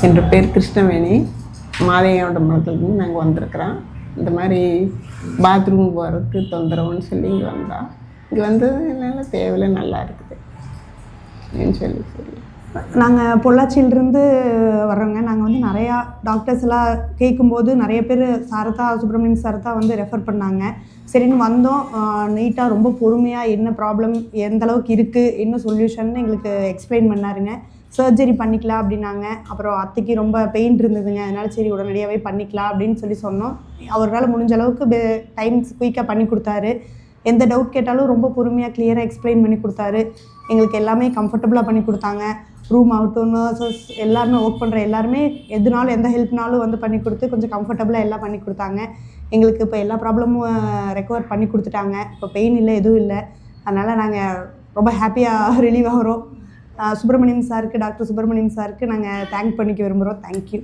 என் பேர் கிருஷ்ணவேணி. மாதையாண்டம்பலத்துலேருந்து நாங்கள் வந்திருக்கிறோம். இந்த மாதிரி பாத்ரூம் போகிறதுக்கு தொந்தரவுன்னு சொல்லி இங்கே வந்தோம். இங்கே வந்தது என்னால் தேவையில்லை, நல்லா இருக்குது அப்படின்னு சொல்லி நாங்கள் பொள்ளாச்சியிலிருந்து வர்றோங்க. நாங்கள் வந்து நிறையா டாக்டர்ஸ் எல்லாம் கேட்கும்போது நிறைய பேர் சாரதா சுப்பிரமணியம் சாரதா வந்து ரெஃபர் பண்ணாங்க. சரின்னு வந்தோம். நீட்டாக ரொம்ப பொறுமையாக என்ன ப்ராப்ளம், எந்த அளவுக்கு இருக்குது, என்ன சொல்யூஷன் எங்களுக்கு எக்ஸ்பிளைன் பண்ணாருங்க. சர்ஜரி பண்ணிக்கலாம் அப்படின்னாங்க. அப்புறம் அத்தைக்கு ரொம்ப பெயின் இருந்ததுங்க, அதனால் சரி உடனடியாகவே பண்ணிக்கலாம் அப்படின்னு சொன்னோம். அவரால் முடிஞ்ச அளவுக்கு டைம்ஸ் குயிக்காக பண்ணி கொடுத்தாரு. எந்த டவுட் கேட்டாலும் ரொம்ப பொறுமையாக கிளியராக எக்ஸ்பிளைன் பண்ணி கொடுத்தாரு. எங்களுக்கு எல்லாமே கம்ஃபர்டபுளாக பண்ணி கொடுத்தாங்க. ரூம் ஆகட்டும், நர்சஸ் எல்லாருமே ஒர்க் பண்ணுற எல்லாருமே எதுனாலும் எந்த ஹெல்ப்னாலும் வந்து பண்ணி கொடுத்து கொஞ்சம் கம்ஃபர்டபுளாக எல்லாம் பண்ணி கொடுத்தாங்க. எங்களுக்கு இப்போ எல்லா ப்ராப்ளமும் ரெக்கவர் பண்ணி கொடுத்துட்டாங்க. இப்போ பெயின் இல்லை, எதுவும் இல்லை. அதனால் நாங்கள் ரொம்ப ஹாப்பியாக ரிலீவ் ஆகிறோம். சுப்பிரமணியம் சாருக்கு, டாக்டர் சுப்பிரமணியம் சாருக்கு நாங்கள் தேங்க் பண்ணிக்க விரும்புகிறோம். தேங்க்யூ.